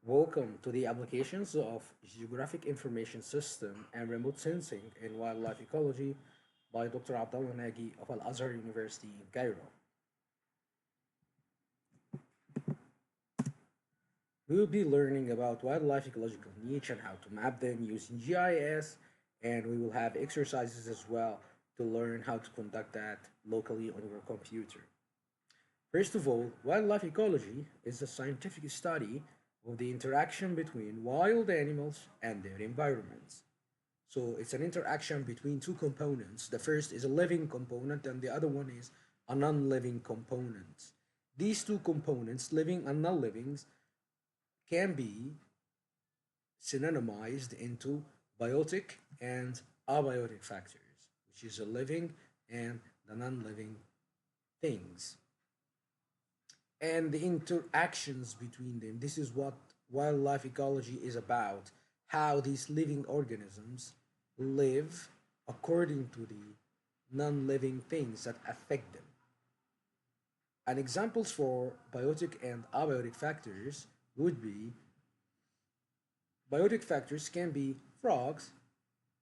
Welcome to the applications of Geographic Information System and Remote Sensing in Wildlife Ecology by Dr. Abdullah Nagy of Al Azhar University in Cairo. We will be learning about wildlife ecological niche and how to map them using GIS, and we will have exercises as well to learn how to conduct that locally on your computer. First of all, wildlife ecology is a scientific study of the interaction between wild animals and their environments. So it's an interaction between two components. The first is a living component and the other one is a non-living component. These two components, living and non-living, can be synonymized into biotic and abiotic factors, which is the living and the non-living things and the interactions between them. This is what wildlife ecology is about, how these living organisms live according to the non-living things that affect them. And examples for biotic and abiotic factors would be biotic factors can be frogs,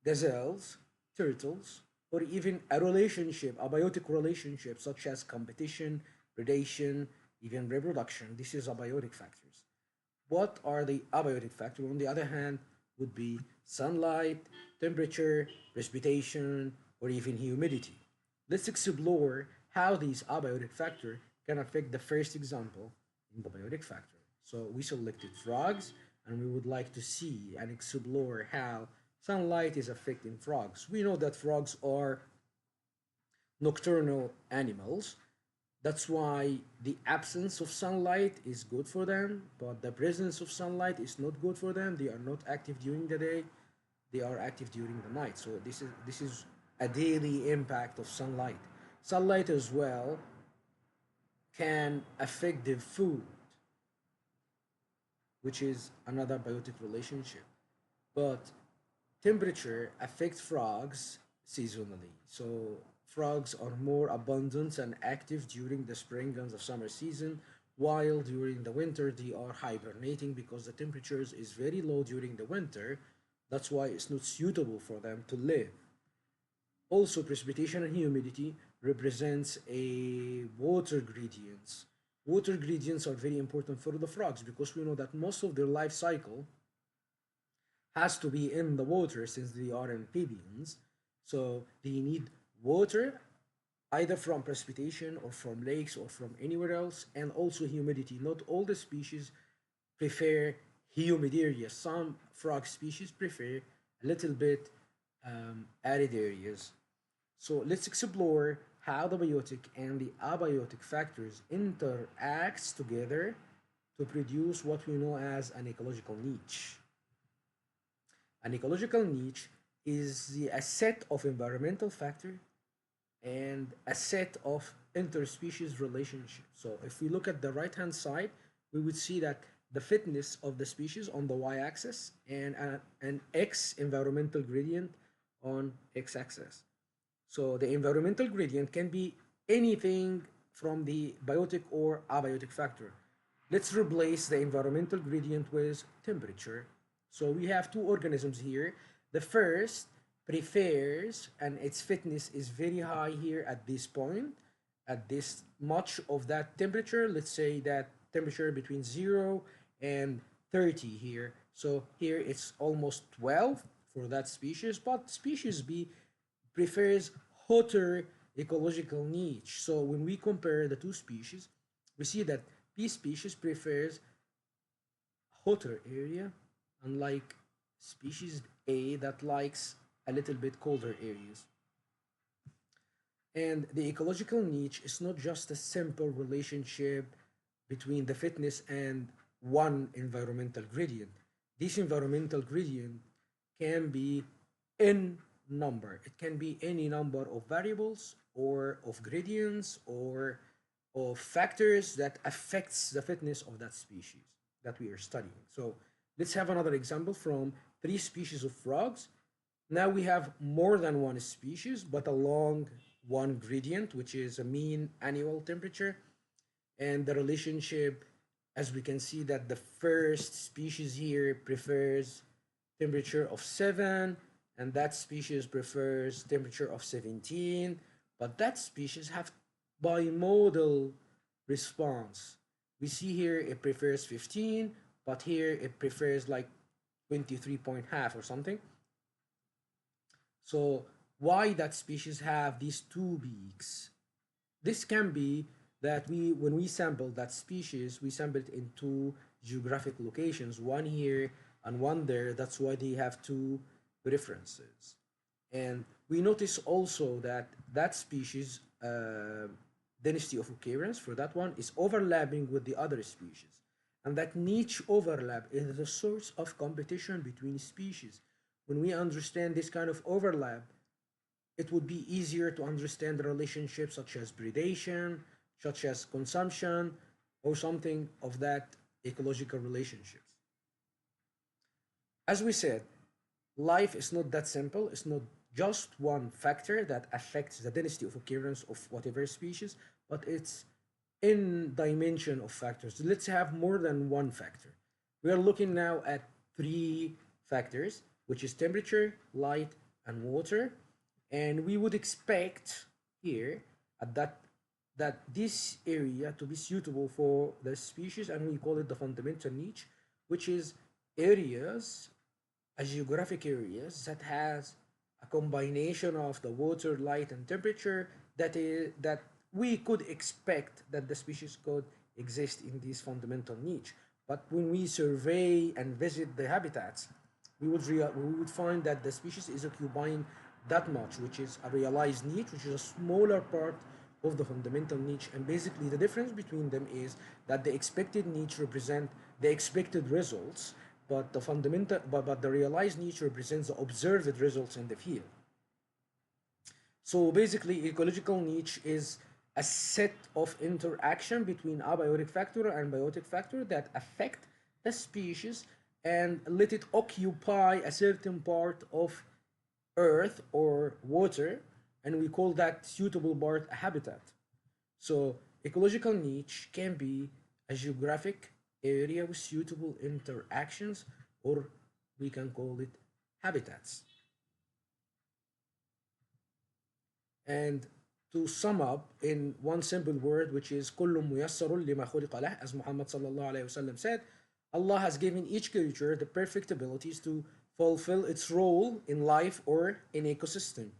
gazelles, turtles, or even a relationship, a biotic relationship such as competition, predation, even reproduction. This is abiotic factors. What are the abiotic factors? On the other hand, would be sunlight, temperature, precipitation, or even humidity. Let's explore how these abiotic factors can affect the first example in the biotic factor. So we selected frogs, and we would like to see and explore how sunlight is affecting frogs. We know that frogs are nocturnal animals. That's why the absence of sunlight is good for them, but the presence of sunlight is not good for them. They are not active during the day, they are active during the night. So this is a daily impact of sunlight. Sunlight as well can affect the food, which is another biotic relationship. But temperature affects frogs seasonally. So frogs are more abundant and active during the spring and the summer season, while during the winter they are hibernating because the temperatures is very low during the winter. That's why it's not suitable for them to live. Also, precipitation and humidity represents a water gradients. Water gradients are very important for the frogs because we know that most of their life cycle has to be in the water since they are amphibians. So they need water either from precipitation or from lakes or from anywhere else, and also humidity. Not all the species prefer humid areas. Some frog species prefer a little bit arid areas. So let's explore how the biotic and the abiotic factors interacts together to produce what we know as an ecological niche. An ecological niche is a set of environmental factors and a set of interspecies relationships. So if we look at the right hand side, we would see that the fitness of the species on the y-axis and an x environmental gradient on x-axis. So the environmental gradient can be anything from the biotic or abiotic factor. Let's replace the environmental gradient with temperature. So we have two organisms here. The first prefers, and its fitness is very high here at this point, at this much of that temperature. Let's say that temperature between 0 and 30 here. So here it's almost 12 for that species, but species B prefers hotter ecological niche. So when we compare the two species, we see that B species prefers hotter area, unlike species A that likes a little bit colder areas. And the ecological niche is not just a simple relationship between the fitness and one environmental gradient. This environmental gradient can be in number. It can be any number of variables or of gradients or of factors that affects the fitness of that species that we are studying. So let's have another example from three species of frogs. Now we have more than one species, but along one gradient, which is a mean annual temperature, and the relationship as we can see that the first species here prefers temperature of 7, and that species prefers temperature of 17, but that species have bimodal response. We see here it prefers 15, but here it prefers like 23 point half or something. So why that species have these two beaks? This can be that when we sample that species, we sample it in two geographic locations, one here and one there. That's why they have two preferences. And we notice also that that species density of occurrence for that one is overlapping with the other species. And that niche overlap is the source of competition between species. When we understand this kind of overlap, it would be easier to understand the relationships such as predation, such as consumption, or something of that ecological relationships. As we said, life is not that simple. It's not just one factor that affects the density of occurrence of whatever species, but it's in dimension of factors. Let's have more than one factor. We are looking now at three factors, which is temperature, light, and water. And we would expect here at that this area to be suitable for the species, and we call it the fundamental niche, which is areas, a geographic areas that has a combination of the water, light, and temperature that we could expect that the species could exist in this fundamental niche. But when we survey and visit the habitats, we would find that the species is occupying that much, which is a realized niche, which is a smaller part of the fundamental niche. And basically, the difference between them is that the expected niche represent the expected results, but but the realized niche represents the observed results in the field. So basically, ecological niche is a set of interaction between abiotic factor and biotic factor that affect the species and let it occupy a certain part of earth or water, and we call that suitable part a habitat. So ecological niche can be a geographic area with suitable interactions, or we can call it habitats. And to sum up in one simple word, which is كل ميسر لما خلق له, as Muhammad sallallahu alayhi wasallam said, Allah has given each creature the perfect abilities to fulfill its role in life or in ecosystem.